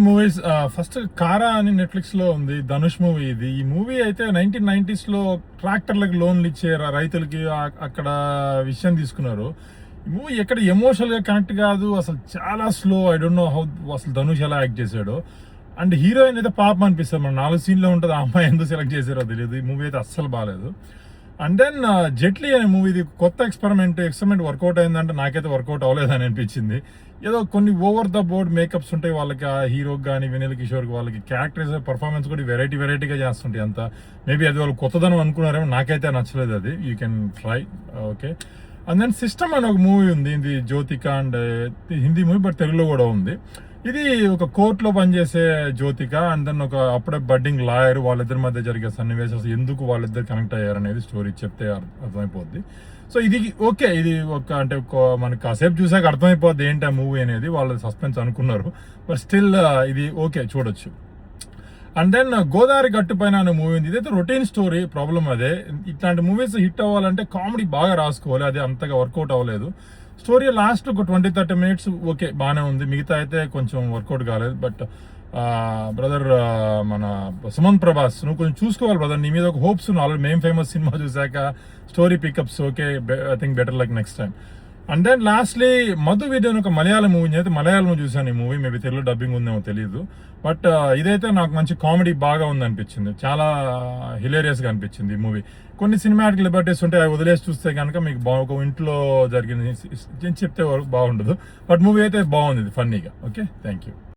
Movies first కారా అని Netflix లో ఉంది, ధనుష్ మూవీ ఇది. ఈ మూవీ అయితే 1990s లో ట్రాక్టర్లకు లోన్లు ఇచ్చే రైతులకి అక్కడ విషయం తీసుకున్నారు. ఈ మూవీ ఎక్కడ ఎమోషనల్ గా కనెక్ట్ కాదు, అసలు చాలా slow. I don't know how అసలు ధనుష్ ఎలా యాక్ట్ చేశాడు. అండ్ హీరోయిన్ అయితే పాపం అనిపిస్తుంది, మన 4 సీన్లో ఉంటుంది, ఆ అమ్మాయి ఎందుకు సెలెక్ట్ చేశారో తెలియదు. ఈ మూవీ అయితే అస్సలు బాగాలేదు. అండ్ దెన్ జెట్లీ అనే మూవీ, ఇది కొత్త ఎక్స్పెరిమెంట్ వర్కౌట్ అయిందంటే నాకైతే వర్కౌట్ అవ్వలేదని అనిపించింది. ఏదో కొన్ని ఓవర్ ద బోర్డ్ మేకప్స్ ఉంటాయి వాళ్ళకి, ఆ హీరోకి కానీ వినీల్ కిషోర్కి, వాళ్ళకి క్యారెక్టర్స్ పర్ఫార్మెన్స్ కూడా వెరైటీగా చేస్తుంటాయి అంతా. మేబీ అది వాళ్ళు కొత్తదనం అనుకున్నారేమో, నాకైతే నచ్చలేదు అది. You can try, okay. And then system అనే ఒక మూవీ ఉంది, ఇది Jyothika and Hindi movie, but తెలుగులో కూడా ఉంది. ఇది ఒక కోర్టులో పనిచేసే జ్యోతిక అండ్ దెన్ ఒక అప్పుడే బడ్డింగ్ లాయర్, వాళ్ళిద్దరి మధ్య జరిగే సన్నివేశాలు, ఎందుకు వాళ్ళిద్దరు కనెక్ట్ అయ్యారనేది స్టోరీ చెప్తే అర్థమైపోద్ది. సో ఇది ఓకే, ఇది ఒక అంటే మనకి కాసేపు చూసాక అర్థమైపోద్ది ఏంటి ఆ మూవీ అనేది. వాళ్ళు సస్పెన్స్ అనుకున్నారు, బట్ స్టిల్ ఇది ఓకే, చూడొచ్చు. అండ్ దెన్ గోదావరి గట్టు పైన అనే మూవీ ఉంది. ఇదైతే రొటీన్ స్టోరీ, ప్రాబ్లం అదే. ఇట్లాంటి మూవీస్ హిట్ అవ్వాలంటే కామెడీ బాగా రాసుకోవాలి, అది అంతగా వర్కౌట్ అవ్వలేదు. స్టోరీ లాస్ట్ ఒక 20-30 మినిట్స్ ఓకే బాగానే ఉంది, మిగతా అయితే కొంచెం వర్కౌట్ కాలేదు. బట్ బ్రదర్ మన సుమంత్ ప్రభాస్, నువ్వు కొంచెం చూసుకోవాలి బ్రదర్, నీ మీద ఒక హోప్స్ ఉన్నాయి ఆల్రెడీ. మేము ఫేమస్ సినిమా చూసాక story pickups okay, I think better like next time. And then lastly Madhu video ఒక మలయాళం మూవీ, అయితే మలయాళం చూసాను ఈ మూవీ, మేబీ తెలుగు డబ్బింగ్ ఉందేమో తెలియదు. బట్ ఇదైతే నాకు మంచి కామెడీ బాగా ఉంది అనిపించింది, చాలా హిలేరియస్ గా అనిపించింది ఈ మూవీ. కొన్ని సినిమాటిక్ లిబర్టీస్ ఉంటే అవి వదిలేసి చూస్తే కనుక మీకు ఒక ఇంట్లో జరిగింది చెప్తే బాగుండదు. బట్ మూవీ అయితే బాగుంది, ఫన్నీగా. Okay, thank you.